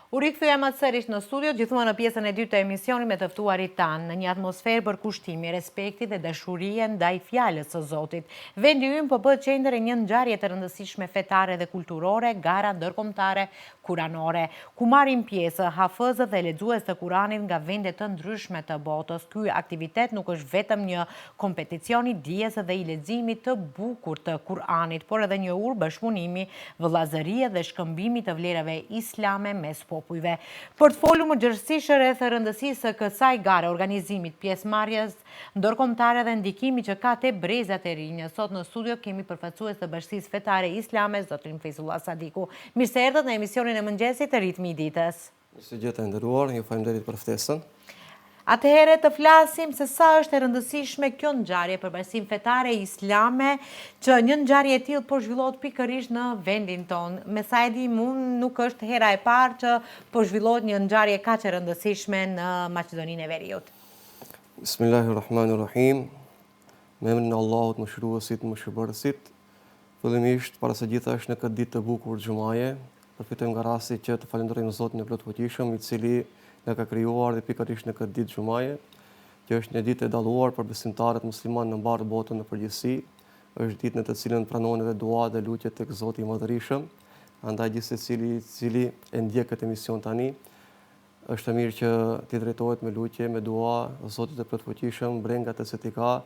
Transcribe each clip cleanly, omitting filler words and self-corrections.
U rikthyem sërish në studio, gjithmonë në pjesën e dytë të emisionit me të ftuarit tanë, në një atmosferë për kushtimi, respekti dhe dashurie ndaj fjalës së Zotit. Vendi ynë po bëhet qendër e një ngjarje të rëndësishme fetare dhe kulturore, gara ndërkombëtare kuranore, ku marrin pjesë hafëzët dhe lexues të Kuranit nga vende të ndryshme të botës. Ky aktivitet nuk është vetëm një kompeticion i dijes dhe i leximit të bukur të Kuranit, por edhe një urë bashkëpunimi, vëllazërie dhe shkëmbimi të vlerave islame mes popujve. Për të folur më gjërësisht rreth rëndësisë së kësaj gare, organizimit, pjesëmarrjes ndërkombëtare dhe ndikimi që ka te brezat e rinj, sot në studio kemi përfaqësues të Bashkisë Fetare Islame, zotrin Feyzullah Sadiku. Mirë se erdhët në emisionin e mëngjesit të Ritmi i ditës. Së gjithë e nderuar, ju faleminderit për ftesën. Atëherë të flasim se sa është e rëndësishme kjo ngjarje për Bashkinë Fetare Islame, që një ngjarje e tillë po zhvillohet pikërisht në vendin tonë. Me sa e di unë, nuk është hera e parë që po zhvillohet një ngjarje kaq e rëndësishme në Maqedoninë e Veriut. Bismillahirrahmanirrahim. Me emrin e Allahut, mëshiruesit, mëshirbërësit. Fillimisht, para së gjithash, në këtë ditë të bukur xumaje, përfitojmë nga rasti që të falenderojmë Zotin e plotfuqishëm, i cili nga ka krijuar dhe pikërisht në këtë ditë xumaje, që është një ditë e dalluar për besimtarët musliman në mbarë botën në përgjithësi, është ditë në të cilën pranohen edhe duat dhe lutjet tek Zoti i Madhërisëm. Andaj gjithë secili i cili e ndjek këtë emision tani, është mirë që t'i drejtohet me lutje, me dua Zotit të plotfuqishëm, brengat e se ti ka,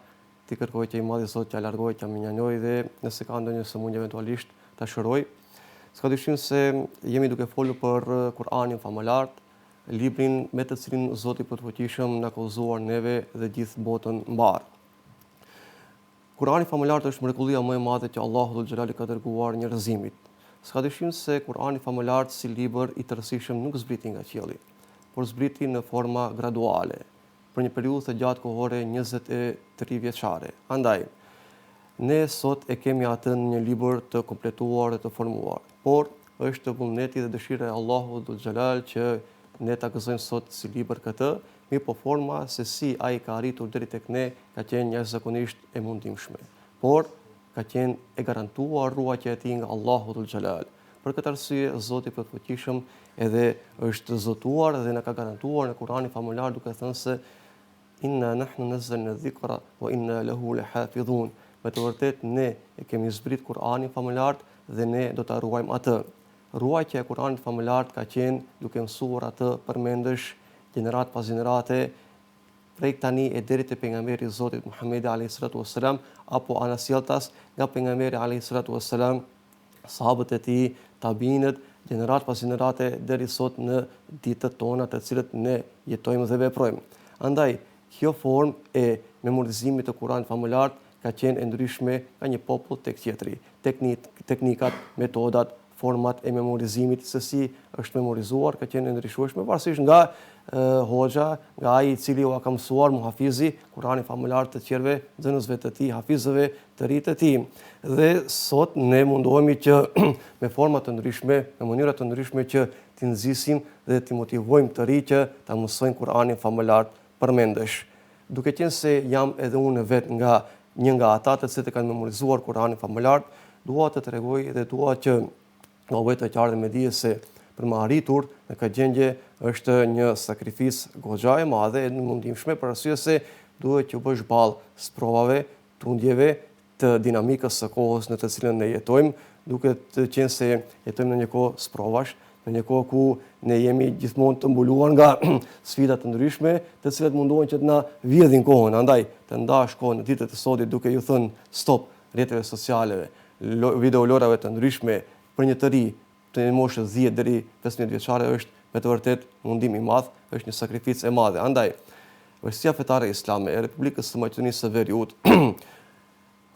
ti kërkoj që i Madhi Zot t'ja largoj, t'ja minjanjoj dhe nëse ka ndonjë sëmundje eventualisht ta shëroj. S'ka dyshim se jemi duke folur për Kur'anin famëlar, librin me të cilin Zoti plotfuqishëm na ka udhëzuar neve dhe gjithë botën mbar. Kurani famëlar është mrekullia më e madhe që Allahu Dhul Xhelali ka dërguar njerëzimit. S'ka dyshim se Kurani famëlar si libër i tërësishëm nuk zbriti nga qielli, por zbriti në forma graduale, për një periudhë të gjatë kohore 23 vjeçare. Andaj, ne sot e kemi atë në një libër të kompletuar dhe të formuar, por është vullneti dhe dëshira e Allahut Dhul Xhelal që ne ta gëzojmë sot si libër këtë, mirë po forma se si ai ka arritur deri tek ne ka qenë jashtëzakonisht e mundimshme. Por ka qenë e garantuar ruajtja e tij nga Allahu Dhul Xhelal. Për këtë arsye Zoti i plotfuqishëm edhe është zotuar dhe na ka garantuar në Kur'anin famëlar duke thënë se inna nahnu nazzalna dhikra wa inna lahu lahafidhun. Me të vërtetë ne e kemi zbrit Kur'anin famëlar dhe ne do ta ruajmë atë. Ruajtja e Kur'anit famëlar ka qenë duke mësuar atë përmendesh gjenerat pas gjenerate, prej tani e deri te pejgamberi i Zotit Muhamedi alayhi salatu wassalam, apo anasjelltas nga pejgamberi alayhi salatu wassalam, sahabët e tij, tabiinët, gjenerat pas gjenerate deri sot në ditët tona të cilët ne jetojmë dhe veprojmë. Andaj, kjo formë e memorizimit të Kur'anit famëlar ka qenë e ndryshme nga një popull tek tjetri. Teknikat, metodat, format e memorizimit, se si është memorizuar, ka qenë ndryshueshme, pavarësisht nga hoxha, nga ai i cili u ka mësuar muhafizi Kur'anin famëlar të tjerëve, nxënësve të tij, hafizëve të ri të tij. Dhe sot ne mundohemi që me forma të ndryshme, me mënyra të ndryshme që t'i nxisim dhe t'i motivojmë të ri që ta mësojnë Kur'anin famëlar përmendesh. Duke qenë se jam edhe unë vetë një nga ata të cilët kanë memorizuar Kur'anin famëlar, dua të tregoj dhe dua që nga vetë të qartë me dije se për më arritur në këtë gjendje është një sakrificë goxha e madhe e mundimshme për arsye se duhet që bësh ballë sprovave, tundjeve të dinamikës së kohës në të cilën ne jetojmë, duke të qenë se jetojmë në një kohë sprovash, në një kohë ku ne jemi gjithmonë të mbuluar nga sfida të ndryshme, të cilat mundohen që të na vjedhin kohën. Andaj, të ndash kohën në ditët e sodit duke ju thënë stop rrjeteve sociale, videolorave të ndryshme, për një të ri të një moshë 10 deri 15 vjeçare është me të vërtet mundim i madh, është një sakrificë e madhe. Andaj, Bashkia Fetare Islame e Republikës së Maqedonisë së Veriut,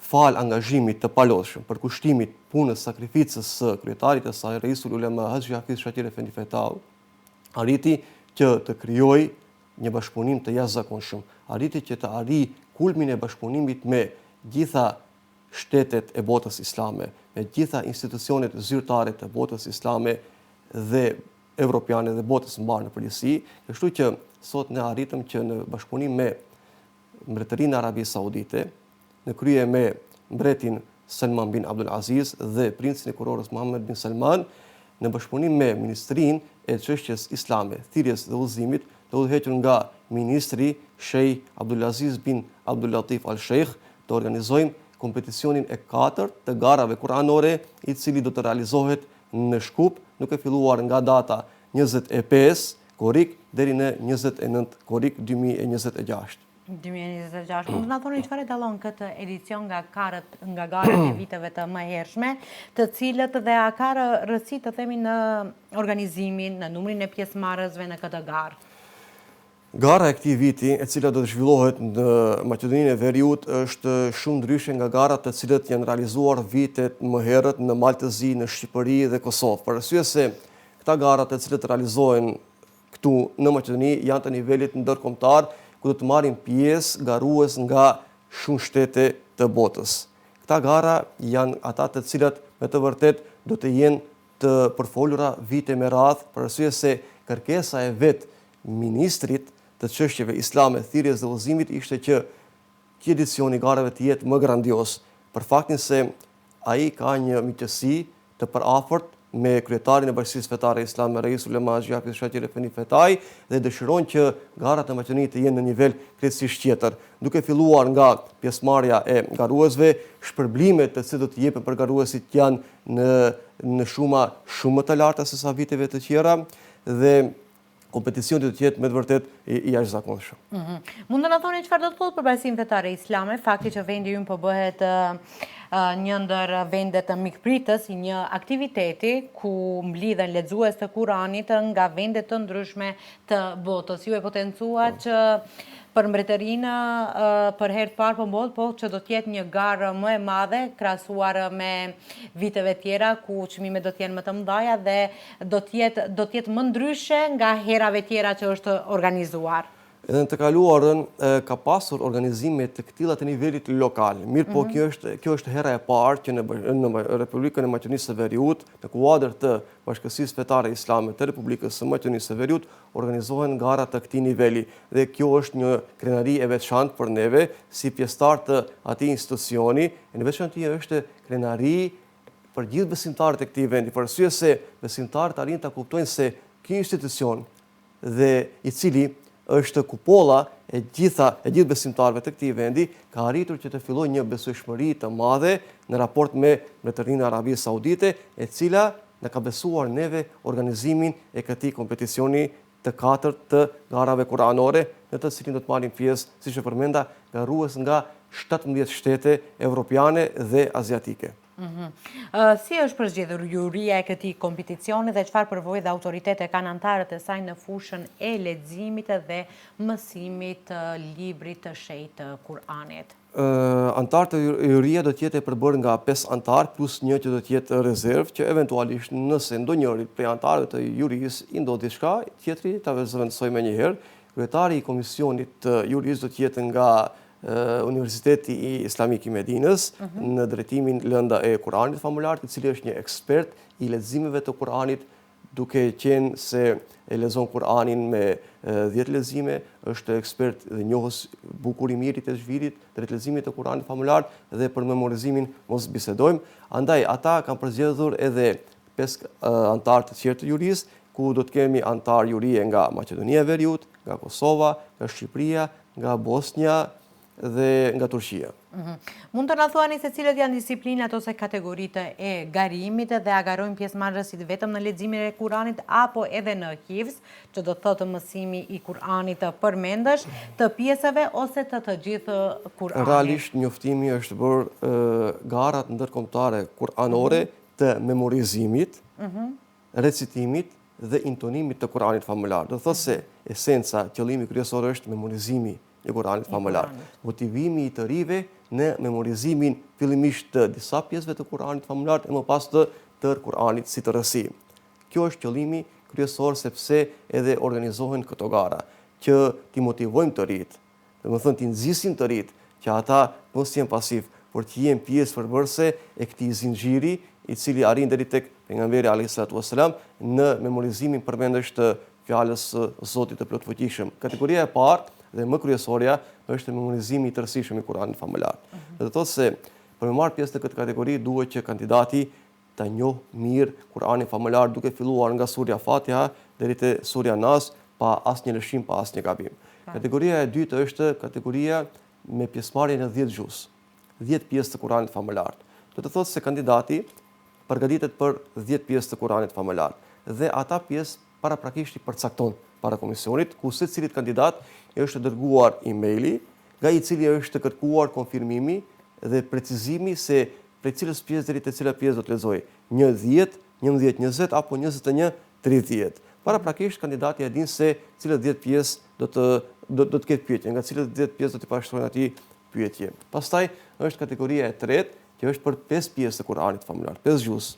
fal angazhimit të palodhshëm për kushtimit punës sakrificës së kryetarit të saj, Reisul Ulema Haxhi Hafiz Shaqir Efendi Fetau, arriti që të krijojë një bashkëpunim të jashtëzakonshëm, arriti që të arrijë kulmin e bashkëpunimit me gjitha shtetet e botës islame, me gjitha institucionet zyrtare të botës islame dhe evropiane dhe botës mbar në përgjithësi, kështu që sot ne arritëm që në bashkëpunim me Mbretërinë e Arabisë Saudite, në krye me mbretin Salman bin Abdul Aziz dhe princin e kurorës Mohammed bin Salman, në bashkëpunim me Ministrinë e çështjes islame, thirrjes dhe udhëzimit, të udhëhequr nga ministri Sheikh Abdulaziz bin Abdulatif Al Sheikh, të organizojmë kompeticionin e 4 të garave kuranore, i cili do të realizohet në Shkup, duke filluar nga data 25 korrik deri në 29 korrik 2026. 2026. Mund të na thoni çfarë dallon këtë edicion nga garat e viteve të mëhershme, të cilët dhe a ka rëndësi të themi në organizimin, në numrin e pjesëmarrësve në këtë garë? Gara e këtij viti, e cila do të zhvillohet në Maqedoninë e Veriut, është shumë ndryshe nga garat të cilët janë realizuar vitet më herët në Maltëzi, në Shqipëri dhe Kosovë. Për arsye se këta gara të cilët realizohen këtu në Maqedoni janë të nivelit ndërkombëtar, ku do të marrin pjesë garues nga shumë shtete të botës. Këta gara janë ata të cilat me të vërtet do të jenë të përfolura vite me radhë, për arsye se kërkesa e vet ministrit të çështjeve islame, thirrjes dhe udhëzimit ishte që ky edicion i garave të jetë më grandios, për faktin se ai ka një miqësi të përafërt me kryetarin e Bashkisë Fetare Islame, Rais Ulema Xhafi Shatire Feni Fetaj, dhe dëshiron që garat e Maqedonisë të jenë në nivel krejtësisht tjetër, duke filluar nga pjesëmarrja e garuesve, shpërblimet të cilat do të jepen për garuesit janë në shuma shumë më të larta se sa viteve të tjera, dhe kompeticioni do të jetë me të vërtet i jashtëzakonshëm. Mund të na thoni çfarë do të thotë për Bashkinë Fetare Islame, fakti që vendi ynë po bëhet një ndër vendet mikpritës i një aktiviteti ku mblidhen lexues të Kuranit nga vende të ndryshme të botës. Ju e potencuat që për mbretërinë për herë të parë po mbot, po që do të jetë një garë më e madhe krahasuar me viteve tjera ku çmimet do të jenë më të mëdha dhe do të jetë më ndryshe nga herave tjera që është organizuar. Edhe në të kaluarën ka pasur organizime të këtilla të nivelit lokal. Mirë po kjo është hera e parë që në Republikën e Maqedonisë së Veriut, në kuadër të Bashkësisë Fetare Islame të Republikës së Maqedonisë së Veriut, organizohen gara të këtij niveli. Dhe kjo është një krenari e veçantë për neve si pjesëtar të atij institucioni. Në veçantë është krenari për gjithë besimtarët e këtij vendi, për arsye se besimtarët arrin ta kuptojnë se ky institucion dhe i cili është kupolla e gjithë besimtarëve të këtij vendi, ka arritur që të fillojë një besueshmëri të madhe në raport me Mbretërinë e Arabisë Saudite, e cila na ka besuar neve organizimin e këtij kompeticioni të 4 të garave kuranore, në të cilin do të marrin pjesë, siç e përmenda, garues nga 17 shtete evropiane dhe aziatike. Si është përzgjedhur juria e këtij kompeticioni dhe çfarë përvojë dhe autoritete kanë anëtarët e saj në fushën e leximit dhe mësimit të librit të shenjtë të Kuranit? Antarët e juria do të jetë e përbërë nga 5 antarë plus një që do të jetë rezervë, që eventualisht nëse ndonjëri prej antarëve të jurisë i ndodh diçka, tjetri ta zëvendësoj menjëherë. Kryetari i komisionit të jurisë do të jetë nga Universiteti Islamik i Medinës, në drejtimin lënda e Kuranit famulart, i cili është një ekspert i leximeve të Kuranit, duke qenë se e lexon Kuranin me 10 lexime, është ekspert dhe njohës bukur i mirë i tezhvidit, drejt leximit të Kuranit famulart, dhe për memorizimin mos bisedojmë. Andaj ata kanë përzgjedhur edhe 5 antarë të tjerë të jurisë, ku do të kemi antar jurie nga Maqedonia e Veriut, nga Kosova, nga Shqipëria, nga Bosnia dhe nga Turqia. Mund të na thuani se cilët janë disiplinat ose kategoritë e garimit dhe a garojnë pjesëmarrësit vetëm në leximin e Kuranit apo edhe në hifz, që do të thotë mësimi i Kuranit të përmendësh, të pjesëve ose të gjithë Kuranit? Realisht njoftimi është bërë garat ndërkombëtare kuranore të memorizimit, recitimit dhe intonimit të Kuranit famullar. Do thotë se esenca, qëllimi kryesor është memorizimi i Kuranit famullar. Motivimi i të rive në memorizimin fillimisht të disa pjesëve të Kuranit famullar e më pas të tërë Kuranit si të rësi. Kjo është qëllimi kryesor sepse edhe organizohen këto gara, që t'i motivojmë të rit, dhe më thënë t'i nxisim të rit, që ata mos jenë pasiv, por të jenë pjesë përbërëse e këtij zinxhiri i cili arrin deri tek pejgamberi alayhis salatu wassalam në memorizimin përmendesh të fjalës së Zotit të plotfuqishëm. Kategoria e parë dhe më kryesorja është memorizimi i tërësishëm i Kuranit famullar. Do të thotë se për me marrë pjesë në këtë kategori duhet që kandidati ta njohë mirë Kuranin famullar duke filluar nga surja Fatiha deri te surja Nas pa asnjë lëshim, pa asnjë gabim. Kategoria e dytë është kategoria me pjesëmarrje në 10 gjuz, 10 pjesë të Kuranit famëlar. Do të thotë se kandidati përgatitet për 10 pjesë të Kuranit famëlar dhe ata pjesë paraprakisht i përcakton para komisionit, ku secilit kandidat është dërguar emaili nga i cili është kërkuar konfirmimi dhe precizimi se prej cilës pjesë deri te cila pjesë do të lexojë, 1 10, 11 20 apo 21 30. Paraprakisht kandidati e din se cilët 10 pjesë do të ketë pyetje, nga cilët 10 pjesë do të pashtrojnë atij pyetje. Pastaj është kategoria e tretë, që është për 5 pjesë të Kuranit famëlar, 5 gjuz.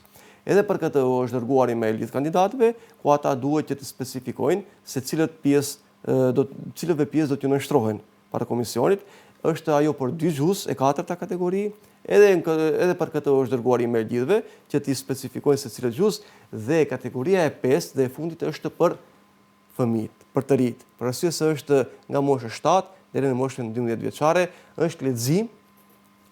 Edhe për këtë është dërguar email gjithë kandidatëve, ku ata duhet që të specifikojnë se cilëve pjesë do t'ju nënshtrohen para komisionit. Është ajo për 2 gjuz, e katërta kategori, edhe për këtë është dërguar email gjithëve që t'i specifikojnë se cilët gjuz, dhe kategoria e 5 dhe e fundit është për fëmijët, për të rinjt. Për arsye se është nga mosha 7 deri në moshën 12 vjeçare, është lexim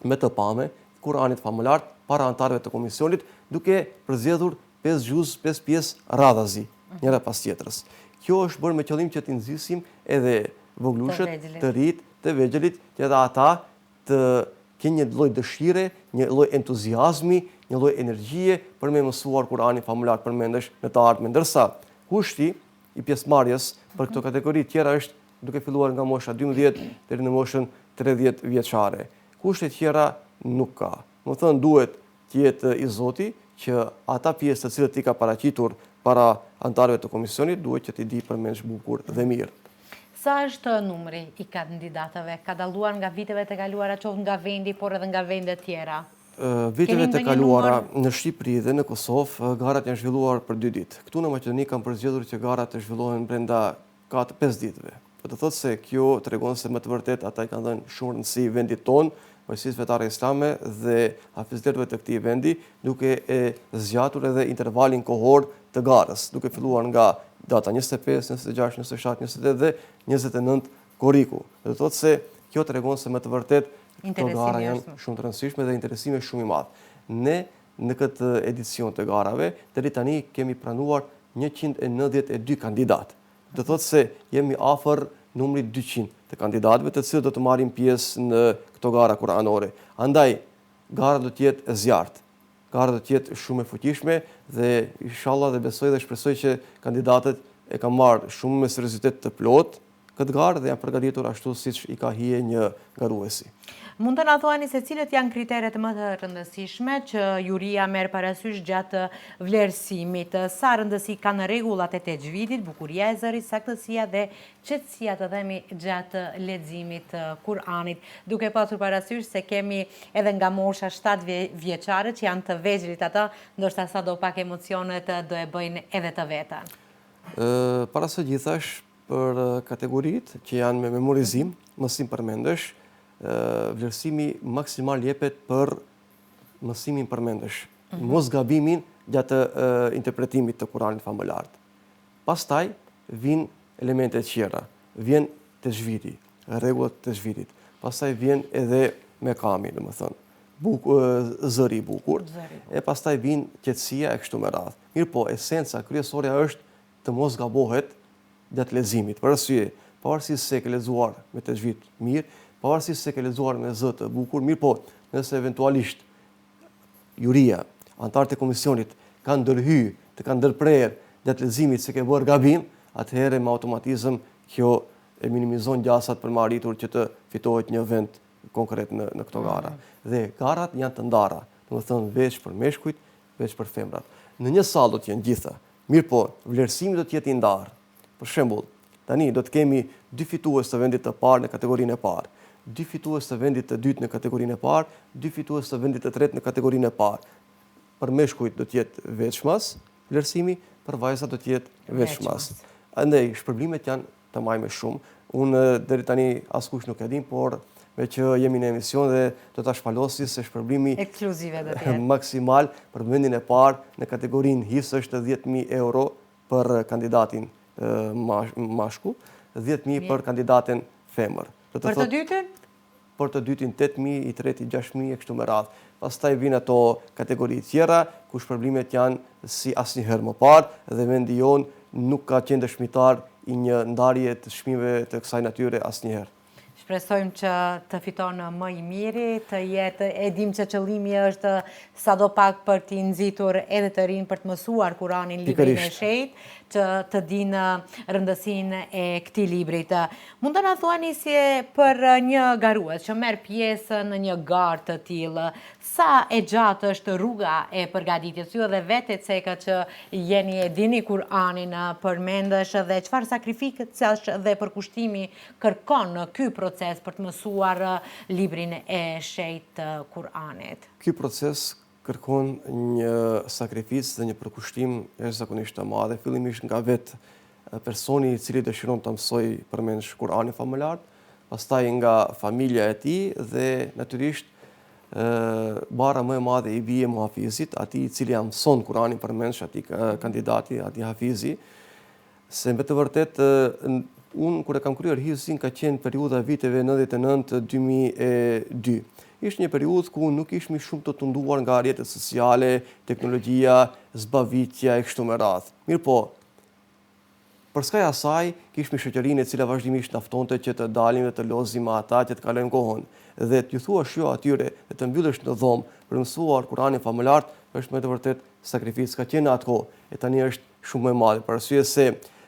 me të pame Kuranit famëlar para antarëve të komisionit, duke përzgjedhur 5 gjuz, 5 pjesë radhazi, njëra pas tjetrës. Kjo është bërë me qëllim që t'i nxisim edhe voglushët, të rinjt, të vegjelit, që edhe ata të kenë një lloj dëshire, një lloj entuziazmi, një lloj energjie për me mësuar Kuranin famëlar, përmendesh në të ardhmen. Ndërsa kushti i pjesëmarrjes për këto kategori tjera është duke filluar nga mosha 12 deri në moshën 30 vjeçare. Kushte tjera nuk ka. Do të thënë duhet të jetë i Zoti që ata pjesë të cilët i ka paraqitur para antarëve të komisionit duhet që t'i di përmendsh bukur dhe mirë. Sa është numri i kandidatëve? Ka dalluar nga viteve të kaluara, qoftë nga vendi, por edhe nga vende tjera? Viteve të kaluara në Shqipëri dhe në Kosovë, garat janë zhvilluar për 2 ditë. Këtu në Maqedoni kanë përzgjedhur që garat të zhvillohen brenda 4-5 ditëve. Do të thotë se kjo tregon se më të vërtet ata i kanë dhënë shumë rëndësi vendit tonë, Bashkisë Fetare Islame dhe hafizlerëve të këtij vendi, duke e zgjatur edhe intervalin kohor të garës, duke filluar nga data 25, 26, 27, 28 dhe 29 korriku. Do të thotë se kjo tregon se më të vërtet këto gara janë shumë të rëndësishme dhe interesimi është shumë i madh. Ne në këtë edicion të garave deri tani kemi pranuar 192 kandidatë. Do të thotë se jemi afër numrit 200 të kandidatëve të cilët do të marrin pjesë në këto gara kuranore. Andaj gara do të jetë e zjarrt. Gara do të jetë shumë e fuqishme dhe inshallah dhe besoj dhe shpresoj që kandidatët e kanë marrë shumë me seriozitet të plot këtë garë dhe janë përgatitur ashtu siç i ka hije një garuesi. Mund të na thuani se cilët janë kriteret më të rëndësishme që juria merr parasysh gjatë vlerësimit? Sa rëndësi kanë rregullat e tajvidit, bukuria e zërit, saktësia dhe qetësia të themi gjatë leximit të Kuranit, duke pasur parasysh se kemi edhe nga mosha 7 vjeçare që janë të vegjëlit ata, ndoshta sa do pak emocionet do e bëjnë edhe të vetën. Para së gjithash për kategoritë që janë me memorizim, mësim përmendesh, vlerësimi maksimal jepet për mësimin përmendesh, mos gabimin gjatë interpretimit të Kuranit famëlar. Pastaj vijnë elementet tjera, vjen tajvidi, rregullat e tajvidit. Pastaj vjen edhe mekami, domethënë, zëri i bukur, e pastaj vjen qetësia e kështu me radhë. Mirë po, esenca kryesore është të mos gabohet gjatë leximit. Për arsye, pavarësisht se ke lexuar me tajvid mirë, pavarësisht se ke lexuar me zë të bukur, mirë po, nëse eventualisht juria, antarët e komisionit kanë ndërhyr, të kanë ndërprerë gjatë leximit se ke bërë gabim, atëherë me automatizëm kjo e minimizon gjasat për më arritur që të fitohet një vend konkret në këto gara. Dhe garat janë të ndara, domethënë veç për meshkujt, veç për femrat. Në një sallë do të jenë gjitha. Mirë po, vlerësimi do të jetë i ndarë. Për shembull, tani do të kemi 2 fitues të vendit të parë në kategorinë e parë, 2 fitues të vendit të dytë në kategorinë e parë, 2 fitues të vendit të tretë në kategorinë e parë. Për meshkujt do të jetë veçmas vlerësimi, për vajzat do të jetë veçmas. Andaj shpërblimet janë të majme shumë. Unë deri tani askush nuk e din, por me që jemi në emision dhe do ta shpalosi se shpërblimi ekskluzive do të jetë maksimal për vendin e parë në kategorinë his është 10.000 euro për kandidatin mashku, 10.000 për kandidatin femër. Për të dytën? Për të dytin 8.000, i treti 6.000 e kështu me radhë. Pastaj vijnë ato kategori tjera ku shpërblimet janë si asnjëherë më parë dhe vendi jon nuk ka qenë dëshmitar i një ndarje të çmimeve të kësaj natyre asnjëherë. Shpresojmë që të fiton më i miri, të jetë, e dim që qëllimi është sadopak për t'i nxitur edhe të rinë për të mësuar Kuranin, librin e shenjtë, që të dinë rëndësinë e këtij librit. Mund të na thuani si për një garues që merr pjesë në një garë të tillë, sa e gjatë është rruga e përgatitjes? Ju edhe vetë Ceka që jeni e dini Kur'anin, përmendesh dhe çfarë sakrificash dhe përkushtimi kërkon ky proces për të mësuar librin e shenjtë të Kur'anit? Ky proces kërkon një sakrificë dhe një përkushtim jashtëzakonisht të madh, fillimisht nga vetë personi i cili dëshiron të mësojë përmendsh Kur'anin famuljar, pastaj nga familja e tij dhe natyrisht bara më e madhe i bie muhafizit, atij i cili ja mëson Kur'anin përmendsh, atij kandidati, atij hafizi, se me të vërtetë unë kur e kam kryer hifzin ka qenë periudha e viteve 99-2002. Ishte një periudhë ku nuk ishmi shumë të tunduar nga rrjetet sociale, teknologjia, zbavitja e kështu me radhë. Mirë po, për skaj asaj, kishmi shoqërinë e cila vazhdimisht na ftonte që të dalim dhe të lozim me ata, që të kalojmë kohën. Dhe t'ju thuash jo atyre dhe të mbyllesh në dhomë për mësuar Kur'anin famuljar, është me të vërtet sakrificë ka qenë atë kohë, e tani është shumë më e madhe, për arsye se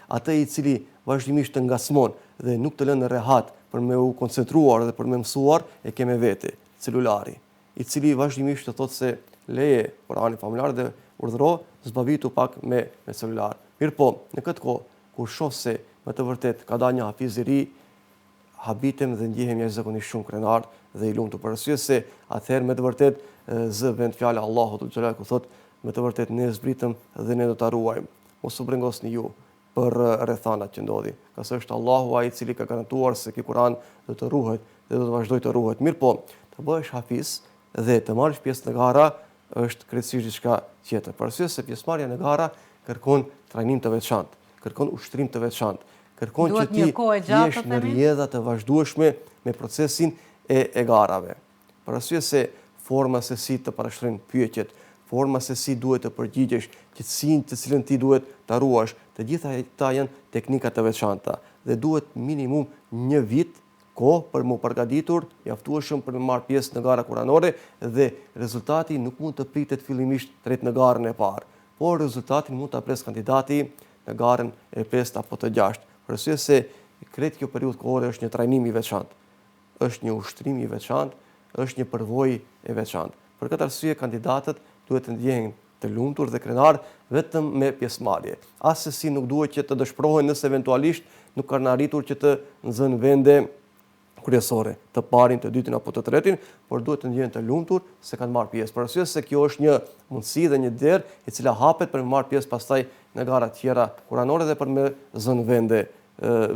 atë i cili vazhdimisht të ngasmon dhe nuk të lënë rehat për me u koncentruar dhe për me mësuar, e keme vete, celulari, i cili vazhdimisht të thotë se leje Kur'anin famuljar dhe urdhëro zbavitu pak me celular. Mirë po, në këtë kohë, kur shoh se me të vërtet ka dalë një hafiz i ri, habitem dhe ndjehem jashtëzakonisht shumë krenar dhe i lumtur, për arsye se atëherë me të vërtet zë vend fjala Allahut xhallahu ku thotë me të vërtet ne zbritëm dhe ne do ta ruajmë. Mos u brengosni ju për rrethanat që ndodhin. Ka se është Allahu ai i cili ka garantuar se ky Kur'an do të ruhet dhe do të vazhdojë të ruhet. Mirë po, të bëhesh hafiz dhe të marrësh pjesë në gara është krejtësisht diçka tjetër. Për arsye se pjesëmarrja në gara kërkon trajnim të veçantë, kërkon ushtrim të veçantë, kërkon që ti jesh në rrjedha të vazhdueshme me procesin e garave. Për arsye se forma se si të parashtrojnë pyetjet, forma se si duhet të përgjigjesh, qetësinë të cilën ti duhet ta ruash, të gjitha këta janë teknika të veçanta dhe duhet minimum një vit kohë për mu përgatitur, mjaftueshëm për me marrë pjesë në gara kuranore dhe rezultati nuk mund të pritet fillimisht drejt në garën e parë, por rezultatin mund ta pres kandidati në garën e 5 apo të 6. Për arsye se krejt kjo periudhë kohore është një trajnim i veçantë, është një ushtrim i veçantë, është një përvojë e veçantë. Për këtë arsye kandidatët duhet të ndjehen të lumtur dhe krenar vetëm me pjesëmarrje. Asesi nuk duhet që të dëshpërohen nëse eventualisht nuk kanë arritur që të nxënë vende kryesore, të parin, të dytin apo të tretin, por duhet të ndjehen të lumtur se kanë marrë pjesë. Për arsye se kjo është një mundësi dhe një derë e cila hapet për të marrë pjesë pastaj në gara të tjera kuranore dhe për me zënë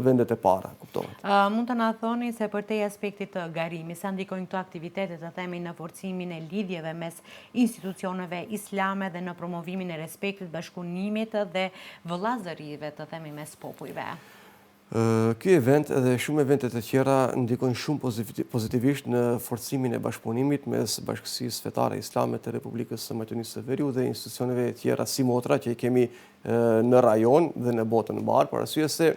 vendet e para, kuptohet. Mund të na thoni se për te aspektit të garimi, sa ndikojnë këto aktivitetet të themi në forcimin e lidhjeve mes institucioneve islame dhe në promovimin e respektit, bashkëpunimit dhe vëllazërive të themi mes popujve? Ky event dhe shumë eventet të tjera ndikojnë shumë pozitivisht në forcimin e bashkëpunimit mes Bashkësisë Fetare Islame të Republikës së Maqedonisë së Veriut dhe institucioneve tjera si motra që i kemi në rajon dhe në botën e mbar, për arsye se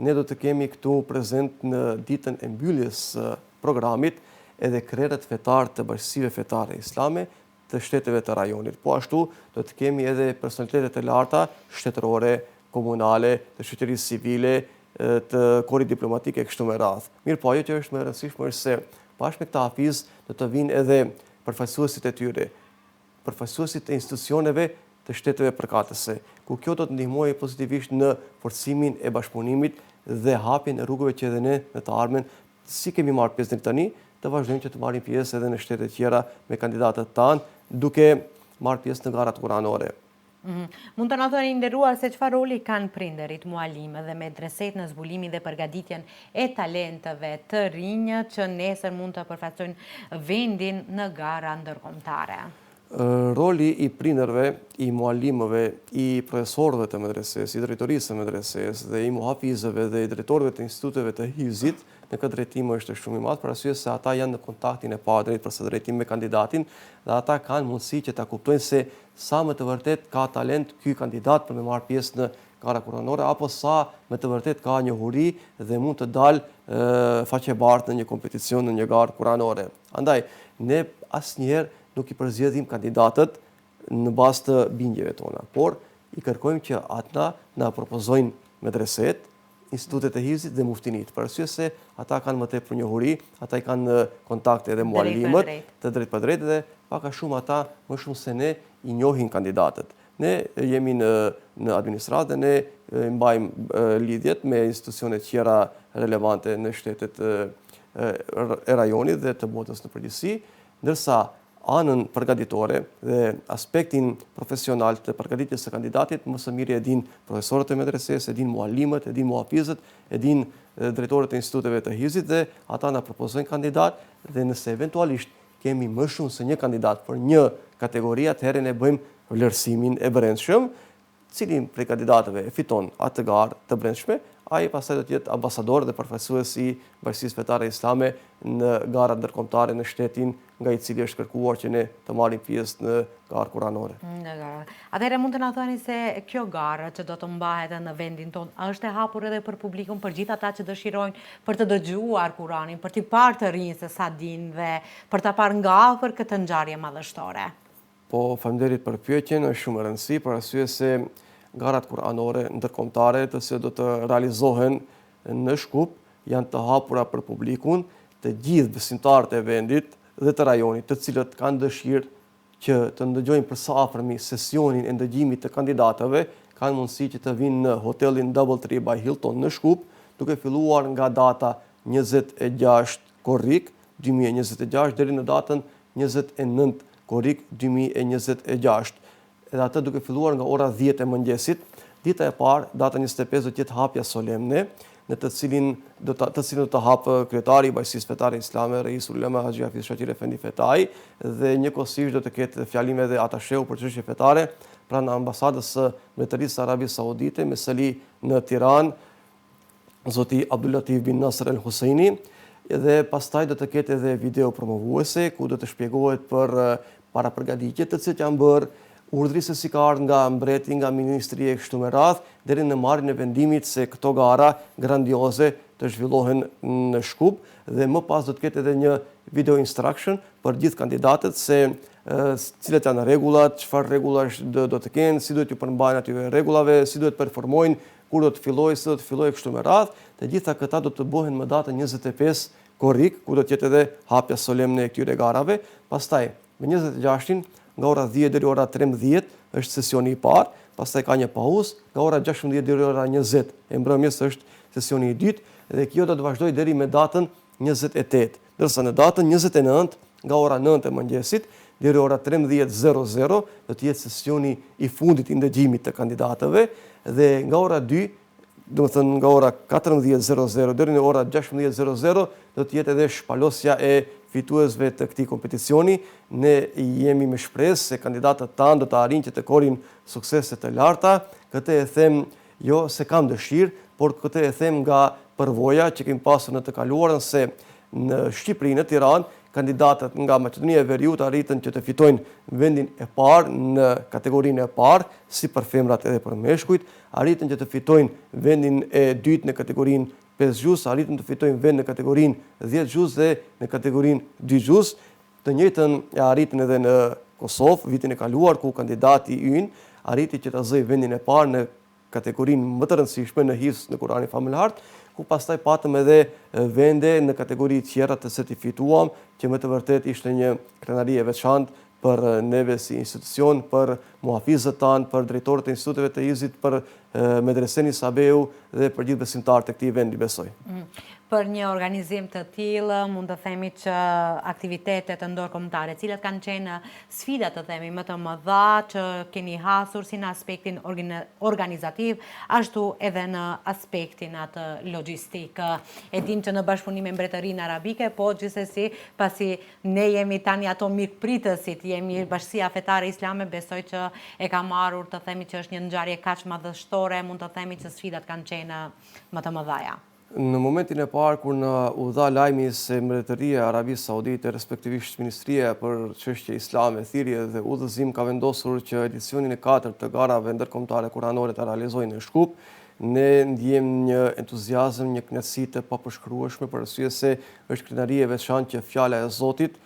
ne do të kemi këtu prezent në ditën e mbylljes së programit edhe krerët fetar të Bashkësive Fetare Islame të shteteve të rajonit. Po ashtu do të kemi edhe personalitetet e larta shtetërore, komunale, të shoqërisë civile, të korit diplomatike kështu me radhë. Mirë po, ajo që është më e rëndësishme është se bashkë me këta hafiz do të vinë edhe përfaqësuesit e tyre, përfaqësuesit e institucioneve të shteteve përkatëse, ku kjo do të ndihmojë pozitivisht në forcimin e bashkëpunimit dhe hapjen e rrugëve që edhe ne në të ardhmen, si kemi marrë pjesë deri tani, të vazhdojmë që të marrim pjesë edhe në shtete tjera me kandidatët tanë, duke marrë pjesë në garat kuranore. Mund të na thoni nderuar se çfarë roli kanë prindërit, mualimë dhe medreset në zbulimin dhe përgatitjen e talenteve të rinj që nesër mund të përfaqësojnë vendin në gara ndërkombëtare? Roli i prindërve, i mualimëve, i profesorëve të medreses, i drejtorisë të medreses dhe i muhafizëve dhe i drejtorëve të instituteve të hifzit në këtë drejtim është shumë i madh, për arsye se ata janë në kontaktin e padrejt për së drejtim me kandidatin dhe ata kanë mundësi që ta kuptojnë se sa më të vërtet ka talent ky kandidat për me marrë pjesë në gara kuranore, apo sa me të vërtet ka njohuri dhe mund të dalë faqebartë në një kompeticion, në një garë kuranore. Andaj, ne asnjëherë nuk i përzgjedhim kandidatët në bazë të bindjeve tona, por i kërkojmë që ata na propozojnë medreset, institutet e hifzit dhe muftinit, për arsye se ata kanë më tepër njohuri, ata i kanë kontakte edhe muallimët të drejt për drejt dhe pak a shumë ata më shumë se ne i njohin kandidatët. Ne jemi në administratë dhe ne mbajmë lidhjet me institucionet tjera relevante në shtetet e rajonit dhe të botës në përgjithësi, ndërsa anën përgatitore dhe aspektin profesional të përgatitjes së kandidatit më së miri e din profesorët e medreses, e din muallimët, e din muhafizët, e din drejtorët e instituteve të hifzit dhe ata na propozojnë kandidat dhe nëse eventualisht kemi më shumë se një kandidat për një kategori, atëherë ne bëjmë vlerësimin e brendshëm, cili prej kandidatëve e fiton atë garë të brendshme, ai pastaj do të jetë ambasador dhe përfaqësues i Bashkisë Fetare Islame në garat ndërkombëtare në shtetin nga i cili është kërkuar që ne të marrim pjesë në garë kuranore. Atëherë mund të na thoni se kjo garë që do të mbahet në vendin tonë është e hapur edhe për publikun, për gjithë ata që dëshirojnë për të dëgjuar Kuranin, për t'i parë të rinj se sa dinë dhe për ta parë nga afër këtë ngjarje madhështore? Po, faleminderit për pyetjen, është shumë e rëndësishme për arsye se garat kuranore ndërkombëtare të cilat do të realizohen në Shkup janë të hapura për publikun, të gjithë besimtarët e vendit dhe të rajonit, të cilët kanë dëshirë që të ndëgjojnë për sa afërmi sesionin e ndëgjimit të kandidatëve, kanë mundësi që të vinë në hotelin DoubleTree by Hilton në Shkup, duke filluar nga data 26 korrik 2026 deri në datën 29 korrik 2026. Edhe atë duke filluar nga ora 10 e mëngjesit. Dita e parë, data 25 do të jetë hapja solemne, në të cilin do të hapë kryetari i Bashkisë Fetare Islame, Reisul Ulema Haxhi Hafiz Shaqir Efendi Fetai, dhe njëkohësisht do të ketë fjalime dhe atasheu për çështje fetare pranë ambasadës së Mbretërisë së Arabisë Saudite me seli në Tiranë, zoti Abdullatif bin Nasr El Husseini, dhe pastaj do të ketë edhe video promovuese ku do të shpjegohet për parapërgatitjet të cilat janë bërë, urdhri se si ka ardhur nga mbreti, nga ministri e kështu me radhë, deri në marrjen e vendimit se këto gara grandioze të zhvillohen në Shkup dhe më pas do të ketë edhe një video instruction për gjithë kandidatët se cilat janë rregullat, çfarë rregullash do të kenë, si duhet t'ju përmbajnë atyre rregullave, si duhet performojnë, kur do të fillojë, si do të fillojë kështu me radhë, të gjitha këta do të bëhen më datën 25 korrik, ku do të jetë edhe hapja solemne e këtyre garave. Pastaj, me 26-in nga ora 10 deri ora 13 është sesioni i parë, pastaj ka një pauzë, nga ora 16 deri ora 20 e mbrëmjes është sesioni i dytë dhe kjo do të vazhdojë deri me datën 28. Ndërsa në datën 29 nga ora 9 e mëngjesit deri ora 13:00 do të jetë sesioni i fundit i ndëgjimit të kandidatëve dhe nga ora 2, do të thënë nga ora 14:00 deri në ora 16:00 do të jetë edhe shpalosja e fituesve të këtij kompeticioni. Ne jemi me shpresë se kandidatët tanë do të arrijnë që të korrin suksese të larta. Këtë e them jo se kam dëshirë, por këtë e them nga përvoja që kemi pasur në të kaluarën se në Shqipëri, në Tiranë, kandidatët nga Maqedonia e Veriut arritën që të fitojnë vendin e parë në kategorinë e parë, si për femrat edhe për meshkujt, arritën që të fitojnë vendin e dytë në kategorinë 5 gjus, arritën të fitojnë vend në kategorinë 10 gjus dhe në kategorinë 2 gjus. Të njëjtën e arritën edhe në Kosovë vitin e kaluar, ku kandidati ynë arriti që të zëjë vendin e parë në kategorinë më të rëndësishme në hifz në Kuranin familjar, ku pastaj patëm edhe vende në kategori tjera të certifituam, që me të vërtet ishte një krenari e veçantë për neve si institucion, për muhafizët tanë, për drejtorët e instituteve të hifzit, për medresen Isabeu dhe për gjithë besimtarët e këtij vendi, besoj. Për një organizim të tillë, mund të themi që aktivitetet ndërkombëtare, cilat kanë qenë sfida të themi më të mëdha që keni hasur si në aspektin organizativ, ashtu edhe në aspektin atë logjistik. E dim që në bashkëpunim me Mbretërinë Arabike, po gjithsesi pasi ne jemi tani ato mikpritësit, jemi Bashkia Fetare Islame, besoj që e ka marrur të themi që është një ngjarje kaq madhështore, mund të themi që sfidat kanë qenë më të mëdha. Në momentin e parë kur na u dha lajmi se Mbretëria e Arabisë Saudite, respektivisht Ministria për çështje islame, thirrje dhe udhëzim ka vendosur që edicionin e 4 të garave ndërkombëtare kuranore ta realizojnë në Shkup, ne ndjejmë një entuziazëm, një kënaqësi të papërshkrueshme për arsye se është kënaqëri e veçantë që fjala e Zotit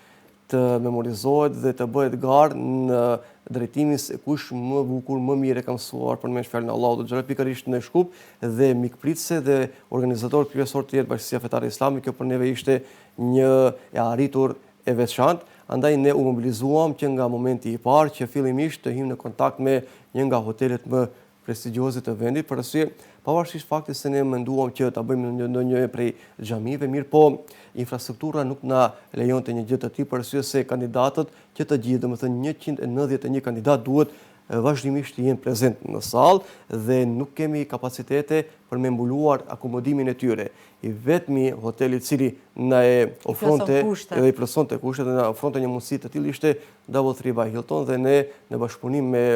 të memorizohet dhe të bëhet garë në drejtimin se kush më bukur, më mirë e ka mësuar përmes fjalën e Allahut xhallahu pikërisht në Shkup dhe mikpritëse dhe organizator kryesor të jetë Bashkia Fetare Islame. Kjo për neve ishte një e arritur e veçantë, andaj ne u mobilizuam që nga momenti i parë që fillimisht të him në kontakt me një nga hotelet më prestigjioze të vendit, për arsye pavarësisht faktit se ne menduam që ta bëjmë në një prej xhamive, mirë po infrastruktura nuk na lejonte një gjë të tillë për arsye se kandidatët që të gjithë, domethënë 191 kandidat duhet vazhdimisht të jenë prezent në sallë dhe nuk kemi kapacitete për me mbuluar akomodimin e tyre. I vetmi hotel i cili na e ofronte dhe i plotësonte kushtet dhe na ofronte një mundësi të tillë ishte DoubleTree by Hilton dhe ne në bashkëpunim me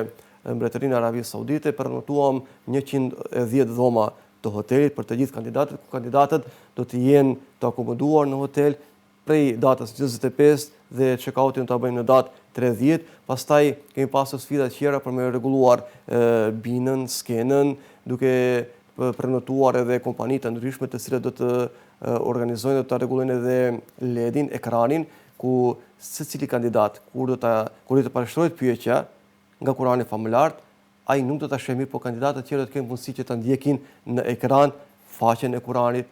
Mbretërinë e Arabisë Saudite përnotuam 110 dhoma të hotelit për të gjithë kandidatët, ku kandidatët do të jenë të akomoduar në hotel prej datës 25 dhe check-outin ta bëjmë në datë 30. Pastaj kemi pasur sfida të tjera për me rregulluar binën, skenën, duke prenotuar edhe kompani të ndryshme të cilat do të organizojnë dhe të rregullojnë edhe LED-in, ekranin, ku secili kandidat kur do të parashtrohet pyetja nga Kurani famullar, ai nuk do ta sheh mirë, po kandidatët tjerë do të kenë mundësi që ta ndjekin në ekran faqen e Kuranit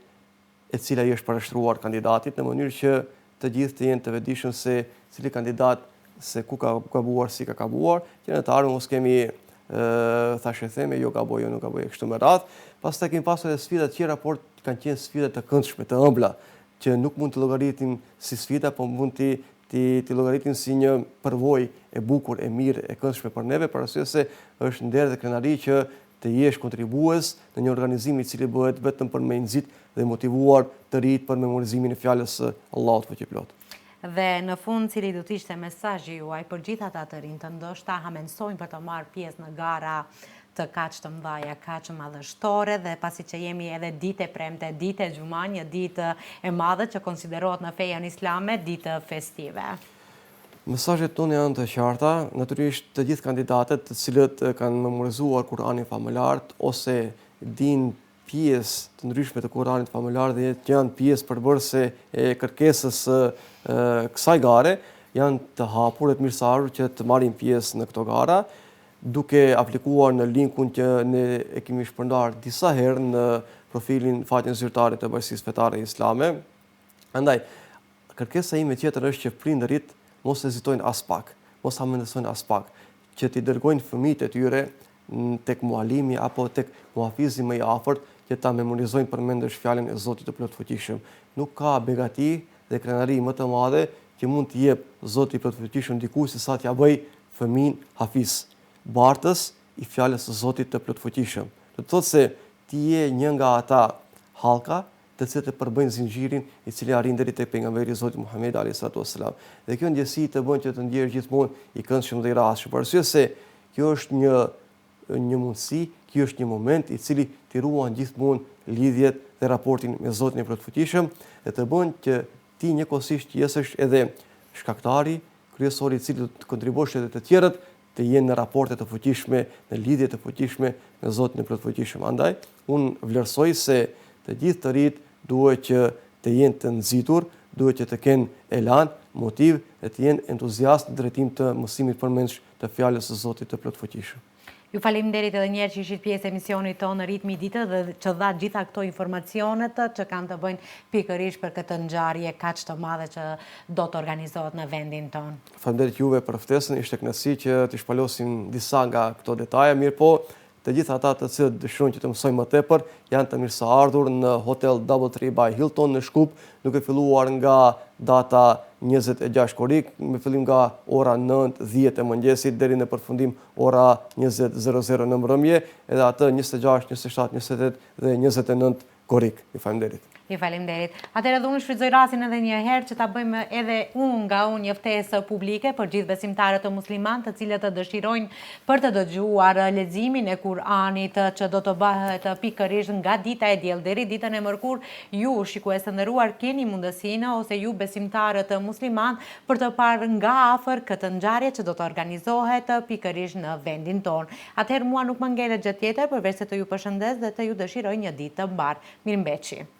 e cila i është parashtruar kandidatit në mënyrë që të gjithë të jenë të vetëdijshëm se cili kandidat se ku ka gabuar, si ka gabuar, që në të ardhmen mos kemi thashë theme, jo gaboj, jo nuk gaboj kështu me radhë. Pastaj kemi pasur edhe sfida të tjera, por kanë qenë sfida të këndshme, të ëmbla, që nuk mund të llogaritim si sfida, po mund të llogaritim si një përvojë e bukur, e mirë, e këndshme për neve, për arsye se është nder dhe kënaqëri që të jesh kontribues në një organizim i cili bëhet vetëm për me nxit dhe motivuar të rinjt për memorizimin e fjalës së Allahut fuqiplot. Dhe në fund, cili do të ishte mesazhi juaj për gjithë ata të rinj të ndoshta hamensojnë për të marrë pjesë në gara të kaq të mëdha, kaq madhështore, dhe pasi që jemi edhe ditë e premte, ditë e xhuma, një ditë e madhe që konsiderohet në fejen islame ditë festive. Mesazhet tonë janë të qarta, natyrisht të gjithë kandidatët të cilët kanë memorizuar Kur'anin famullar ose dinë pjesë të ndryshme të Kur'anit famullar dhe janë pjesë përbërëse e kërkesës së kësaj gare, janë të hapur dhe të mirëseardhur që të marrin pjesë në këto gara, duke aplikuar në linkun që ne e kemi shpërndar disa herë në profilin faqen zyrtare të Bashkisë Fetare Islame. Andaj, kërkesa ime tjetër është që prindërit mos hezitojnë as pak, mos hamendësojnë as pak, që t'i dërgojnë fëmijët e tyre tek mualimi apo tek muhafizi më i afërt, që ta memorizojnë përmendësh fjalën e Zotit të plotfuqishëm. Nuk ka begati dhe krenari më të madhe që mund t'i jep Zoti i plotfuqishëm dikujt se sa t'ia bëj fëmin hafiz, bartës i fjalës së Zotit të plotfuqishëm. Do të thotë se ti je një nga ata hallka të cilët e përbëjnë zinxhirin i cili arrin deri tek pejgamberi i Zotit Muhamedi alayhi salatu wassalam. Dhe kjo ndjesi të bën që të ndjehesh gjithmonë i këndshëm dhe i rastshëm. Për arsye se kjo është një mundësi, kjo është një moment i cili t'i ruan gjithmonë lidhjet dhe raportin me Zotin e plotfuqishëm dhe të bën që ti njëkohësisht jesh edhe shkaktari, kryesori i cili do të kontribuosh edhe të tjerët të jenë në raporte të fuqishme, në lidhje të fuqishme me Zotin e plotfuqishëm. Andaj, unë vlerësoj se të gjithë të rinjt duhet që të jenë të nxitur, duhet që të kenë elan, motiv dhe të jenë entuziast në drejtim të mësimit përmendsh të fjalës së Zotit të plotfuqishëm. Ju faleminderit edhe një herë që ishit pjesë e emisionit tonë në ritmi ditës dhe që dha gjitha këto informacionet që kanë të bëjnë pikërisht për këtë ngjarje kaq të madhe që do të organizohet në vendin tonë. Faleminderit juve për ftesën, ishte kënaqësi që t'i shpalosim disa nga këto detaje, mirë po të gjithë ata të cilët dëshirojnë që të mësojnë më tepër janë të mirëseardhur në hotel DoubleTree by Hilton në Shkup, duke filluar nga data 26 korrik, me fillim nga ora 9:10 e mëngjesit deri në përfundim ora 20:00 në mbrëmje, edhe atë 26, 27, 28 dhe 29 korrik. Ju faleminderit. I faleminderit. Atëherë dhe unë shfrytëzoj rastin edhe një herë që ta bëjmë edhe unë nga unë një ftesë publike për gjithë besimtarët të musliman të cilët të dëshirojnë për të dëgjuar leximin e Kur'anit që do të bëhet pikërisht nga dita e diell deri ditën e mërkur. Ju shikues të nderuar keni mundësinë ose ju besimtarët musliman për të parë nga afër këtë ngjarje që do të organizohet pikërisht në vendin tonë. Atëherë mua nuk më ngelet gjë tjetër përveç se të ju përshëndes dhe të ju dëshiroj një ditë të mbar. Mirëmbëjtje.